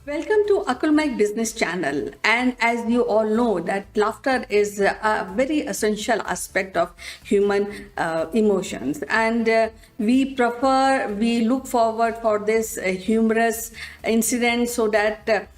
Welcome to Akulmach Business Channel. And as you all know, that laughter is a very essential aspect of human emotions. And we look forward for this humorous incident so that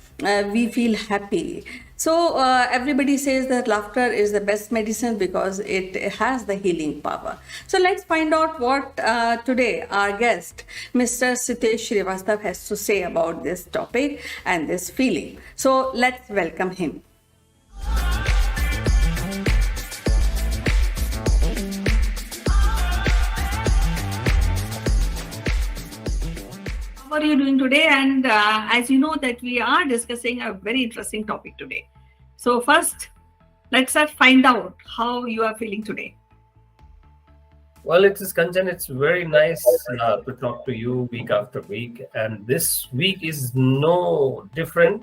we feel happy. So everybody says that laughter is the best medicine because it has the healing power. So let's find out what today our guest, Mr. Sitesh Srivastav, has to say about this topic and this feeling. So let's welcome him. How are you doing today? And as you know that we are discussing a very interesting topic today. So first, let's find out how you are feeling today. Well, it is Kanchan. It's very nice to talk to you week after week. And this week is no different,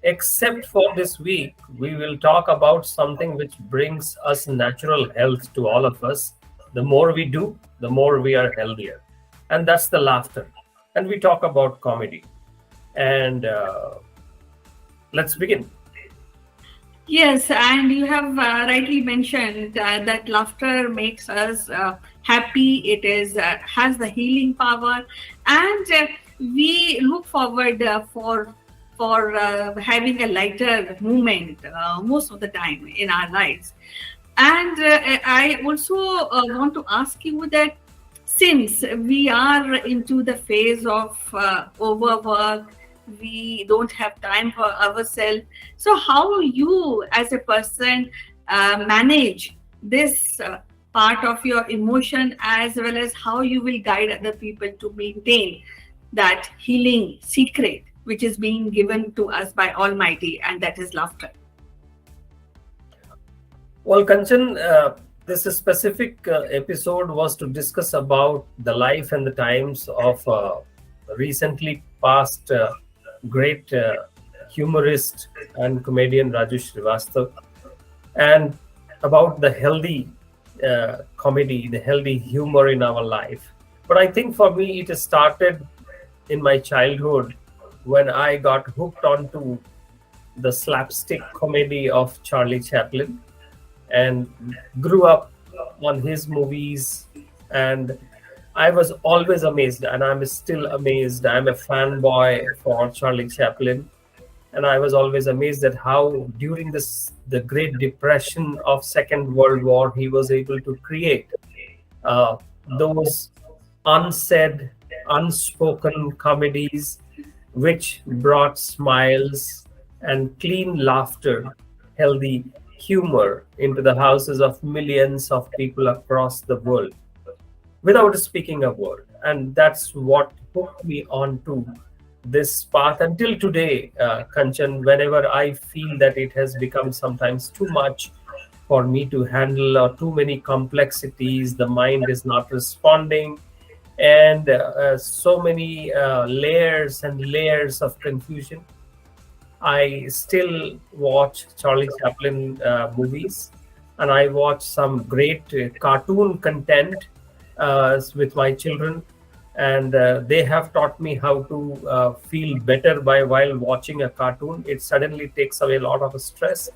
except for this week, we will talk about something which brings us natural health to all of us. The more we do, the more we are healthier. And that's the laughter. And we talk about comedy. And let's begin. Yes, and you have rightly mentioned that laughter makes us happy. It is has the healing power, and we look forward for having a lighter moment most of the time in our lives. And I also want to ask you that since we are into the phase of overwork, we don't have time for ourselves. So how you as a person manage this part of your emotion, as well as how you will guide other people to maintain that healing secret which is being given to us by Almighty, and that is laughter. Well, Kanchan, this specific episode was to discuss about the life and the times of recently passed great humorist and comedian Raju Srivastav, and about the healthy comedy, the healthy humor in our life. But I think for me, it started in my childhood when I got hooked onto the slapstick comedy of Charlie Chaplin and grew up on his movies. And I was always amazed, and I'm still amazed. I'm a fanboy for Charlie Chaplin, and I was always amazed at how during the Great Depression of Second World War, he was able to create those unsaid, unspoken comedies which brought smiles and clean laughter, healthy humor into the houses of millions of people across the world without speaking a word. And that's what hooked me onto this path until today, Kanchan. Whenever I feel that it has become sometimes too much for me to handle, or too many complexities, the mind is not responding, and so many layers and layers of confusion, I still watch Charlie Chaplin movies, and I watch some great cartoon content with my children, and they have taught me how to feel better by while watching a cartoon. It suddenly takes away a lot of stress.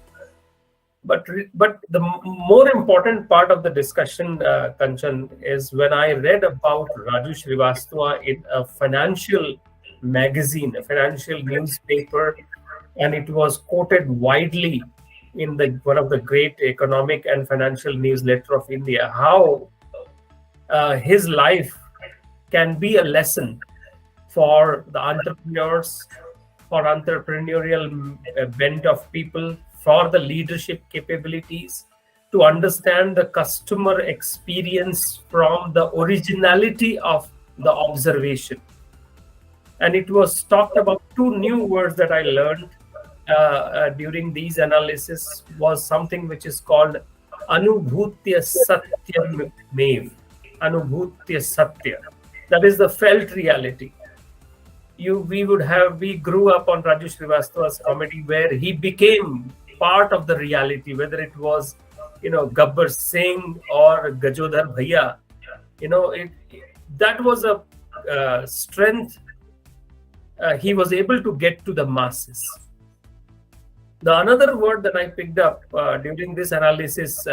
But the more important part of the discussion, Kanchan, is when I read about Raju Srivastava in a financial magazine, a financial newspaper, and it was quoted widely in one of the great economic and financial newsletter of India, how his life can be a lesson for the entrepreneurs, for entrepreneurial bent of people, for the leadership capabilities, to understand the customer experience from the originality of the observation. And it was talked about two new words that I learned during these analysis, was something which is called Anubhutya Satyam Mev. Anubhutya Satya. That is the felt reality. We grew up on Raju Srivastava's comedy, where he became part of the reality, whether it was, Gabbar Singh or Gajodhar Bhaiya. That was a strength he was able to get to the masses. The another word that I picked up during this analysis,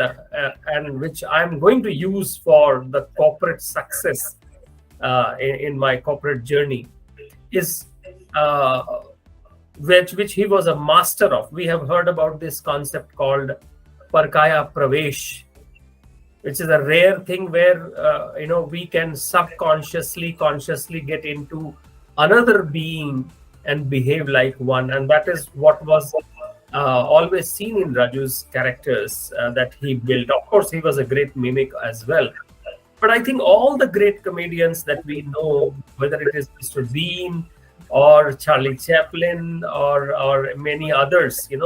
and which I'm going to use for the corporate success in my corporate journey, is which he was a master of. We have heard about this concept called Parkaya Pravesh, which is a rare thing where we can subconsciously, consciously get into another being and behave like one, and that is what was always seen in Raju's characters that he built. Of course, he was a great mimic as well. But I think all the great comedians that we know, whether it is Mr. Bean or Charlie Chaplin or many others, in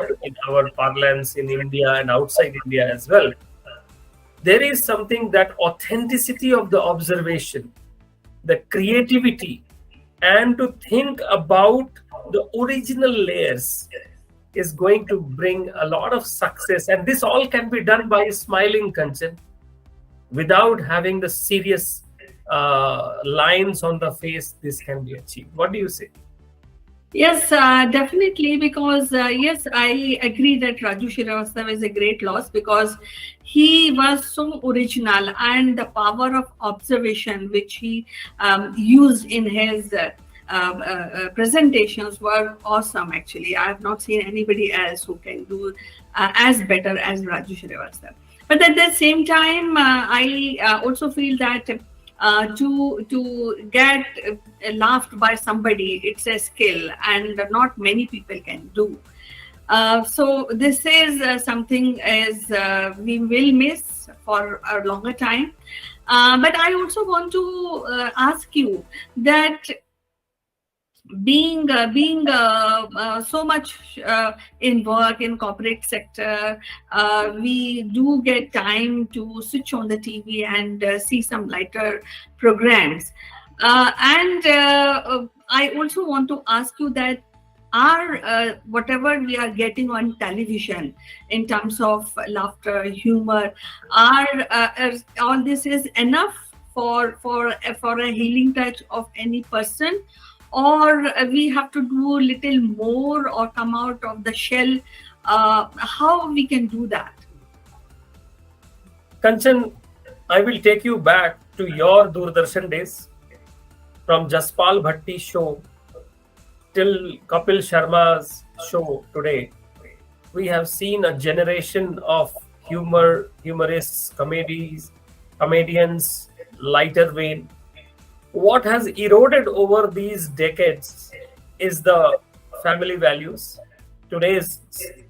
our parlance in India and outside India as well, there is something, that authenticity of the observation, the creativity, and to think about the original layers is going to bring a lot of success. And this all can be done by smiling, Kanchan, without having the serious lines on the face. This can be achieved. What do you say? Yes, definitely. Because yes, I agree that Raju Srivastava is a great loss, because he was so original, and the power of observation which he used in his presentations were awesome. Actually, I have not seen anybody else who can do as better as Raju Srivastava. But at the same time, I also feel that to get laughed by somebody, it's a skill, and not many people can do. So this is something as we will miss for a longer time. But I also want to ask you that being so much in work in corporate sector, we do get time to switch on the TV and see some lighter programs, and I also want to ask you that are whatever we are getting on television in terms of laughter, humor, are all this is enough for a healing touch of any person, or we have to do a little more or come out of the shell? How we can do that? Kanchan, I will take you back to your Doordarshan days, from Jaspal Bhatti's show till Kapil Sharma's show today. We have seen a generation of humorists, comedians, lighter vein. What has eroded over these decades is the family values. Today's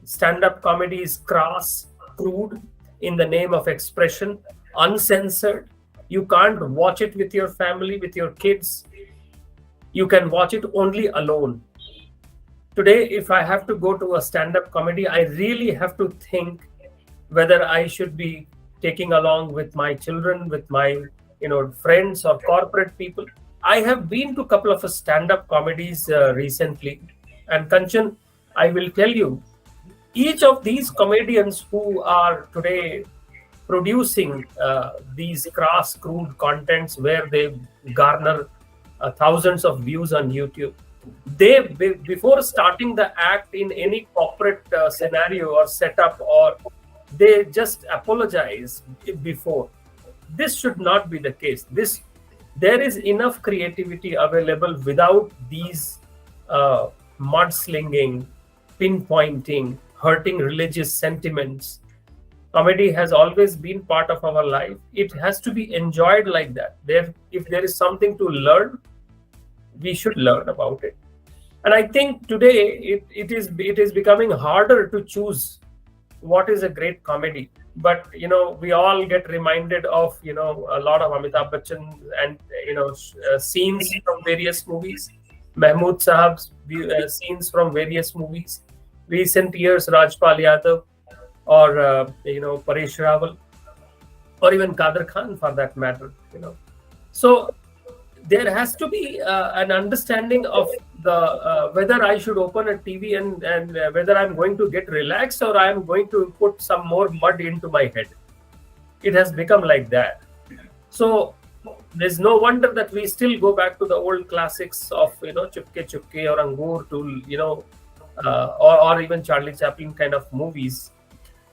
stand-up comedy is crass, crude, in the name of expression, uncensored. You can't watch it with your family, with your kids. You can watch it only alone. Today, if I have to go to a stand-up comedy, I really have to think whether I should be taking along with my children, with my friends or corporate people. I have been to a couple of stand-up comedies recently, and Kanchan, I will tell you, each of these comedians who are today producing these crass, crude contents where they garner thousands of views on YouTube, they, before starting the act in any corporate scenario or setup, or they just apologize before. This should not be the case. There is enough creativity available without these mudslinging, pinpointing, hurting religious sentiments. Comedy has always been part of our life. It has to be enjoyed like that. If there is something to learn, we should learn about it. And I think today it is becoming harder to choose what is a great comedy. But we all get reminded of a lot of Amitabh Bachchan and scenes from various movies, Mahmood Sahab's scenes from various movies, recent years Rajpal Yadav, or Paresh Rawal, or even Kader Khan for that matter. So there has to be an understanding of the whether I should open a TV and whether I'm going to get relaxed or I'm going to put some more mud into my head. It has become like that. So there's no wonder that we still go back to the old classics of, Chupke Chupke or Angur to, or even Charlie Chaplin kind of movies.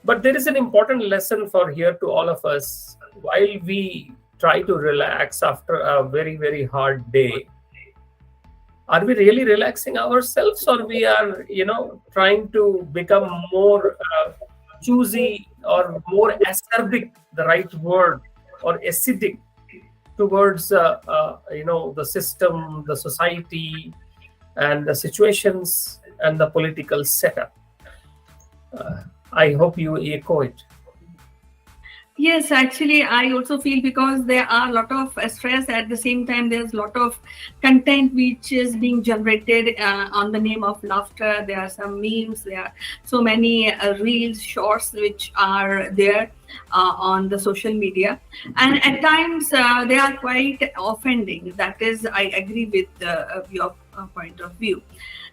But there is an important lesson for here to all of us. While we try to relax after a very, very hard day, are we really relaxing ourselves, or we are, trying to become more choosy or more acerbic, the right word, or acidic towards, the system, the society, and the situations and the political setup? I hope you echo it. Yes, actually, I also feel because there are a lot of stress at the same time. There's a lot of content which is being generated on the name of laughter. There are some memes. There are so many reels, shorts which are there on the social media, and at times they are quite offending. That is, I agree with your point of view.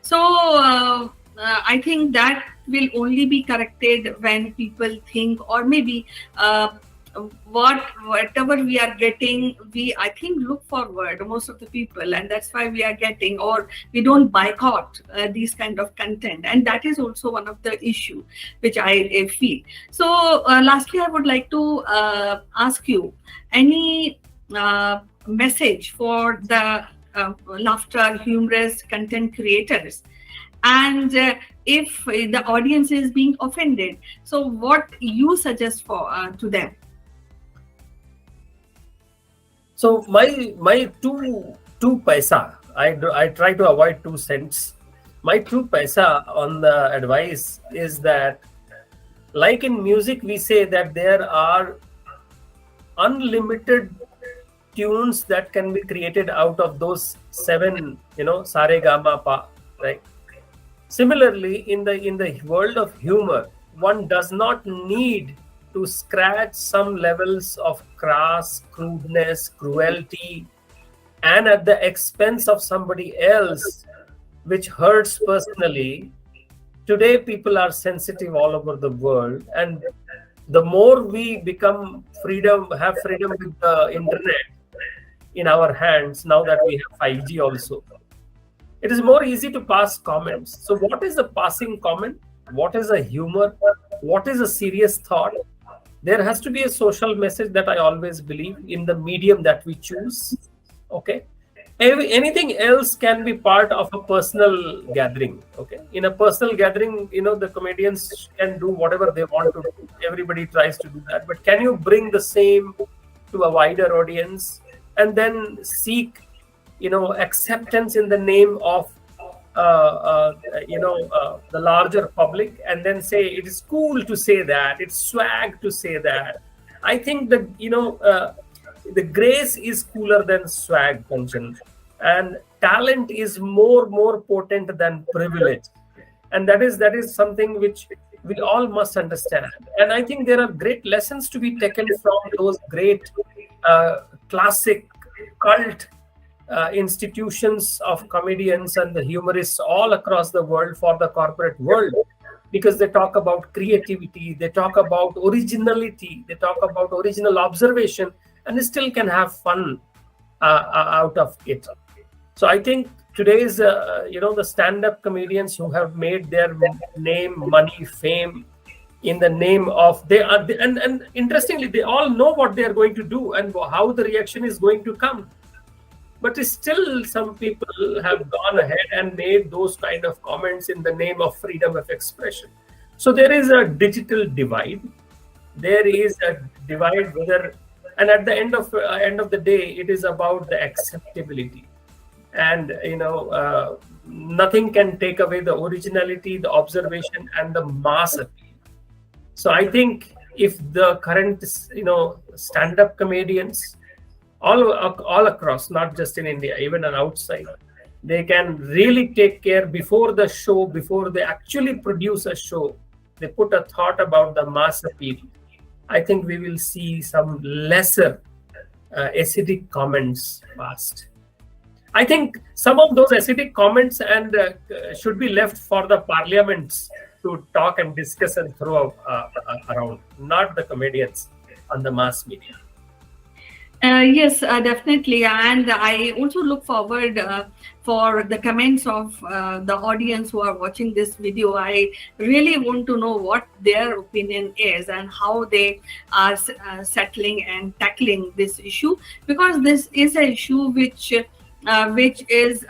So. I think that will only be corrected when people think, or maybe whatever we are getting, we I think look forward most of the people, and that's why we are getting, or we don't boycott these kind of content, and that is also one of the issue which I feel. So lastly, I would like to ask you any message for the laughter humorous content creators, and if the audience is being offended, so what you suggest for to them? So my two paisa, I try to avoid 2 cents. My 2 paisa on the advice is that, like in music, we say that there are unlimited tunes that can be created out of those seven, sare gama pa, right? Similarly, in the world of humor, one does not need to scratch some levels of crass, crudeness, cruelty, and at the expense of somebody else, which hurts personally. Today, people are sensitive all over the world, and the more we have freedom with the internet in our hands, now that we have 5G also, it is more easy to pass comments. So what is a passing comment? What is a humor? What is a serious thought? There has to be a social message, that I always believe, in the medium that we choose. Okay. Anything else can be part of a personal gathering. Okay. In a personal gathering, the comedians can do whatever they want to do. Everybody tries to do that. But can you bring the same to a wider audience and then seek acceptance in the name of the larger public, and then say it is cool to say that, it's swag to say that? I think that the grace is cooler than swag, Kanchan, and talent is more potent than privilege, and that is something which we all must understand. And I think there are great lessons to be taken from those great classic cult institutions of comedians and the humorists all across the world, for the corporate world, because they talk about creativity, they talk about originality, they talk about original observation, and they still can have fun out of it. So I think today's the stand-up comedians who have made their name, money, fame in the name of, and interestingly, they all know what they are going to do and how the reaction is going to come. But still, some people have gone ahead and made those kind of comments in the name of freedom of expression. So there is a digital divide. There is a divide and at the end of the day, it is about the acceptability, and nothing can take away the originality, the observation, and the mass appeal. So I think if the current stand-up comedians, all across, not just in India, even outside, they can really take care before the show, before they actually produce a show, they put a thought about the mass appeal. I think we will see some lesser acidic comments passed. I think some of those acidic comments and should be left for the parliaments to talk and discuss and throw around, not the comedians on the mass media. Yes, definitely. And I also look forward for the comments of the audience who are watching this video. I really want to know what their opinion is and how they are settling and tackling this issue, because this is an issue which is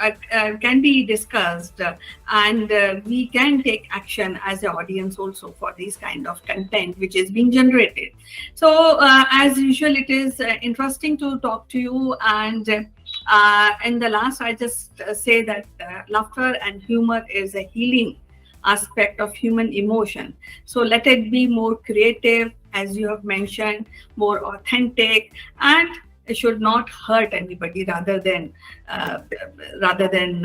can be discussed, and we can take action as an audience also for this kind of content which is being generated. So as usual, it is interesting to talk to you, and in the last I just say that laughter and humor is a healing aspect of human emotion. So let it be more creative, as you have mentioned, more authentic, and it should not hurt anybody, uh, rather than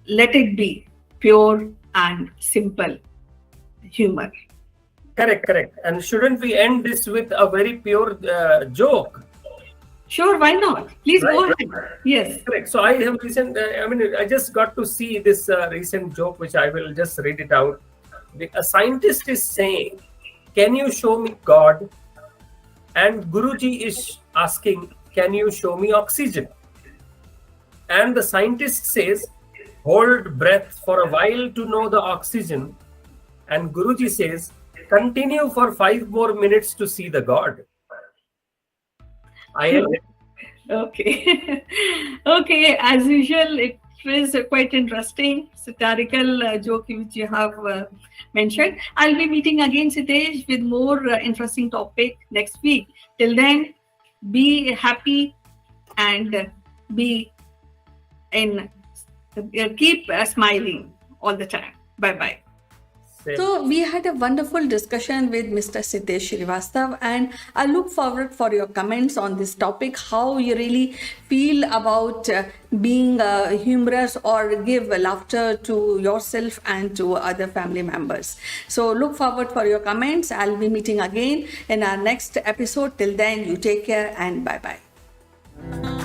let it be pure and simple humor. Correct, correct. And shouldn't we end this with a very pure joke? Sure, why not? Please Right. go ahead. Yes. Correct. So I have recent. I just got to see this recent joke, which I will just read it out. A scientist is saying, "Can you show me God?" And Guruji is asking, "Can you show me oxygen?" And the scientist says, "Hold breath for a while to know the oxygen." And Guruji says, "Continue for 5 more minutes to see the God." I am. Okay. Okay. As usual, it is quite interesting satirical joke which you have mentioned. I'll be meeting again, Sitesh, with more interesting topic next week. Till then, be happy and be in keep smiling all the time. Bye bye. So we had a wonderful discussion with Mr. Siddesh Srivastav, and I look forward for your comments on this topic, how you really feel about being humorous or give laughter to yourself and to other family members. So look forward for your comments. I'll be meeting again in our next episode. Till then, you take care and bye-bye.